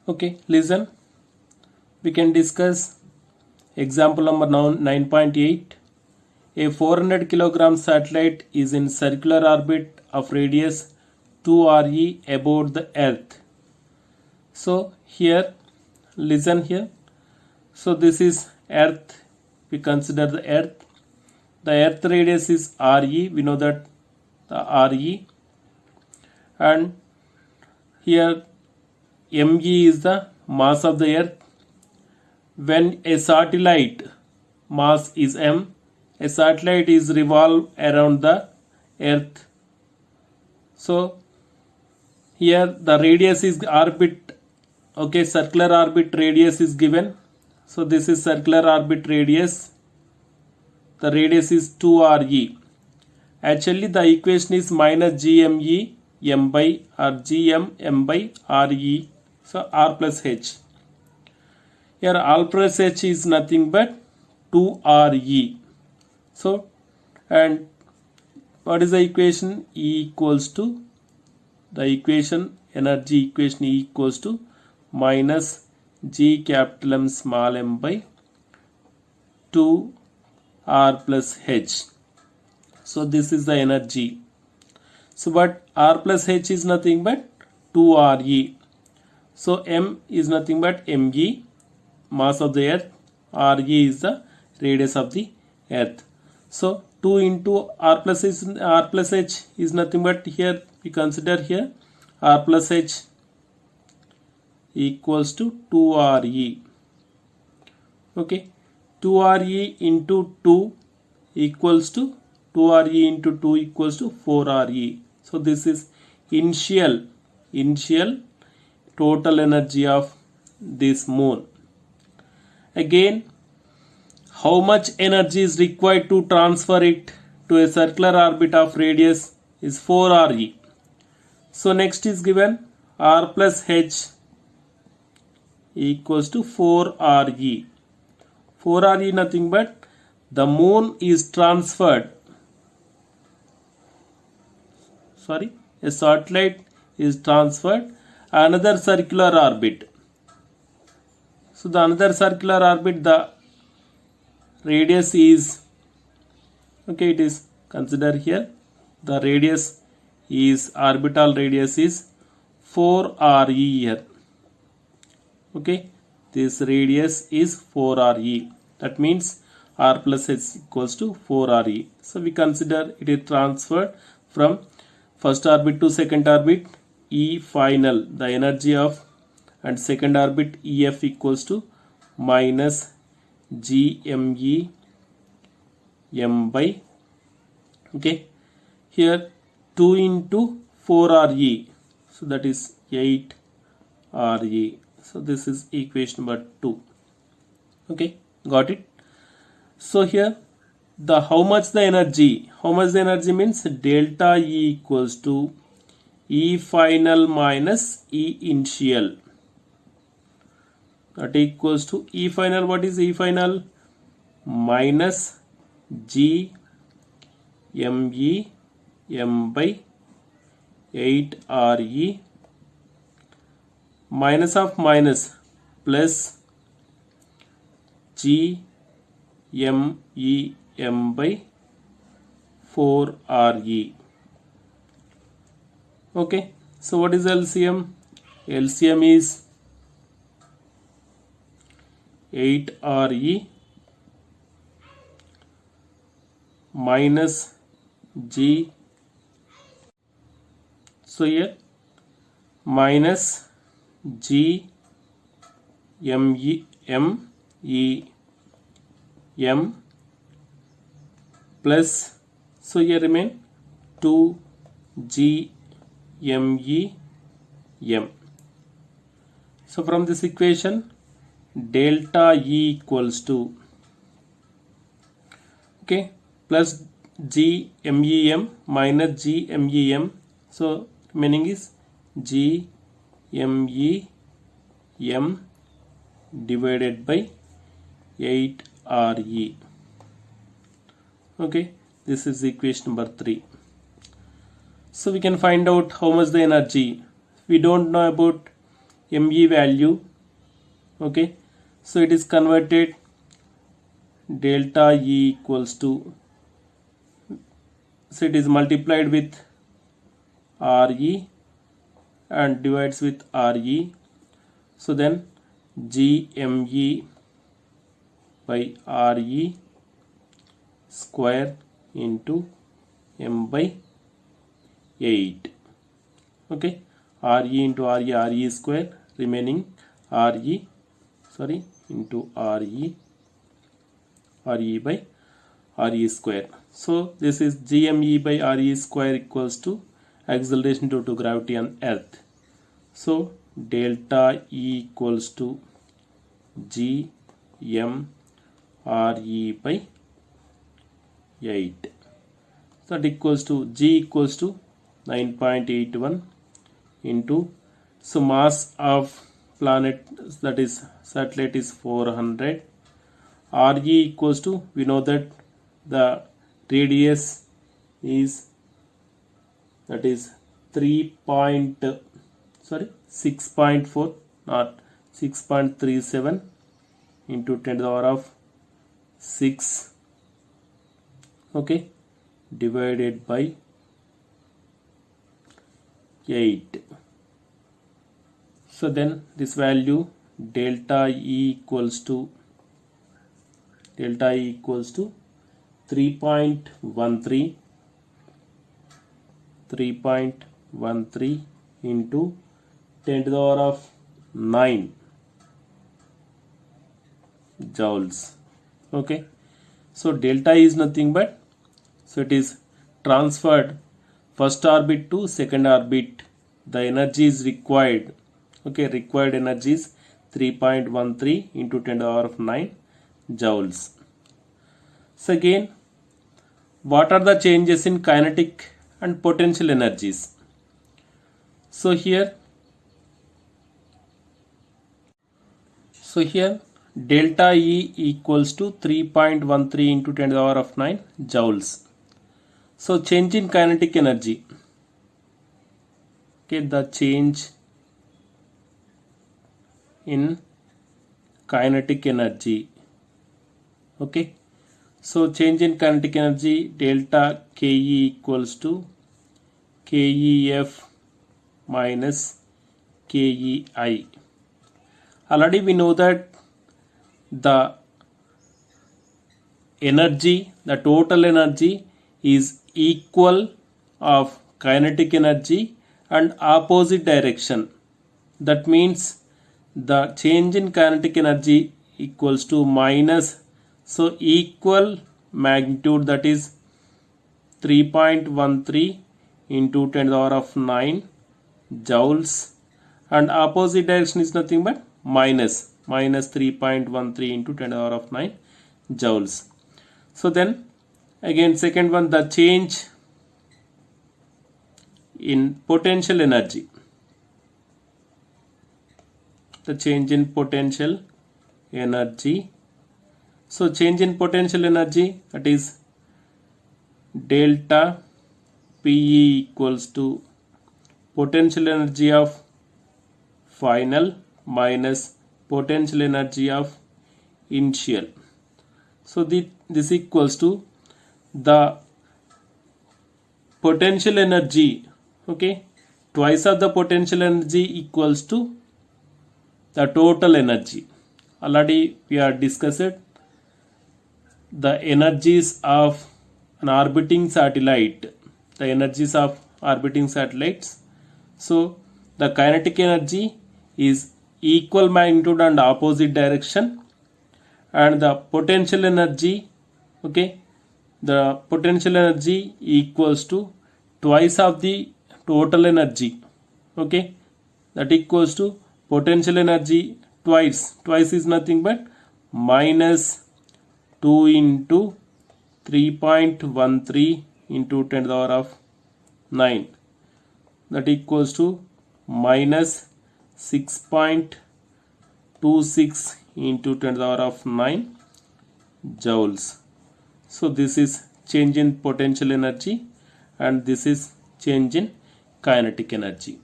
Okay, listen. We can discuss example number 9.8. A 400 kilogram satellite is in circular orbit of radius 2 RE about the Earth. So here, listen here. So this is Earth. We consider the Earth. The Earth radius is RE. We know that the RE. And here mg is the mass of the Earth. When a satellite mass is m, a satellite is revolve around the Earth. So here the radius is orbit. Okay, circular orbit radius is given. So this is circular orbit radius. The radius is 2re. Actually the equation is minus gme m by or gm m by re. So r plus h. Here r plus h is nothing but 2re. So, and what is the equation? E equals to, the equation, energy equation E equals to minus G capital M small m by 2 R plus H. So this is the energy. So but R plus H is nothing but 2Re. So M is nothing but mg, mass of the Earth. Re is the radius of the Earth. So 2 into R plus H is nothing but, here we consider here R plus H equals to 2Re. Okay, 2Re into 2 equals to 2Re into 2 equals to 4Re. So this is initial total energy of this moon. Again, how much energy is required to transfer it to a circular orbit of radius is 4Re. So next is given R plus H equals to 4Re. 4Re nothing but the moon is transferred. A satellite is transferred another circular orbit. So the another circular orbit, the radius is, okay, it is consider here the radius is, orbital radius is 4Re here. Okay, this radius is 4Re. That means R plus H equals to 4Re. So we consider it is transferred from first orbit to second orbit. E final, the energy of, and second orbit EF equals to minus gme m by, okay, here 2 into 4Re, so that is 8Re. So this is equation number 2. Okay, got it? So here the how much the energy means delta E equals to E final minus E initial. That equals to E final. What is E final? Minus G me m by 8Re minus of minus plus G me m by 4Re. Okay, so what is LCM? LCM is 8Re minus G, so here minus G me m plus, so here remain 2 G me m. So from this equation delta E equals to, okay, plus G me m minus G me m. So remaining is G me m divided by 8Re. Okay, this is equation number 3. So we can find out how much the energy. We don't know about ME value. Okay, so it is converted delta E equals to, so it is multiplied with RE and divides with RE. So then GME by RE square into M by 8. Okay, RE into RE square, remaining RE, sorry, into RE by RE square. So this is GME by RE square equals to acceleration due to gravity on earth. So delta E equals to GM RE by 8. So that equals to G equals to 9.81 into, so mass of planet, that is satellite, is 400. RE equals to, we know that the radius is, that is 6.4, not 6.37 into 10 to the power of 6, okay, divided by 8. So then this value delta E equals to 3.13 into 10 to the power of 9 joules. Okay, so delta is nothing but, so it is transferred first orbit to second orbit, the energy is required. Okay, required energy is 3.13 into 10 to the power of 9 joules. So again, what are the changes in kinetic and potential energies? So here delta E equals to 3.13 into 10 to the power of 9 joules. So change in kinetic energy. Okay, the change in kinetic energy. Okay, so change in kinetic energy, delta Ke equals to Kef minus Kei. Already we know that the energy, the total energy is equal of kinetic energy and opposite direction. That means the change in kinetic energy equals to minus, so equal magnitude, that is 3.13 into 10 to the power of 9 joules, and opposite direction is nothing but minus 3.13 into 10 to the power of 9 joules. So then again second one, the change in potential energy, the change in potential energy. So change in potential energy, that is delta PE equals to potential energy of final minus potential energy of initial. So this equals to the potential energy, okay, twice of the potential energy equals to the total energy. Already we are discussed the energies of an orbiting satellite, the energies of orbiting satellites. So the kinetic energy is equal magnitude and opposite direction, and the potential energy, okay, the potential energy equals to twice of the total energy. Okay, that equals to potential energy twice is nothing but minus 2 into 3.13 into 10 to the power of 9, that equals to minus 6.26 into 10 to the power of 9 joules. So this is change in potential energy and this is change in kinetic energy.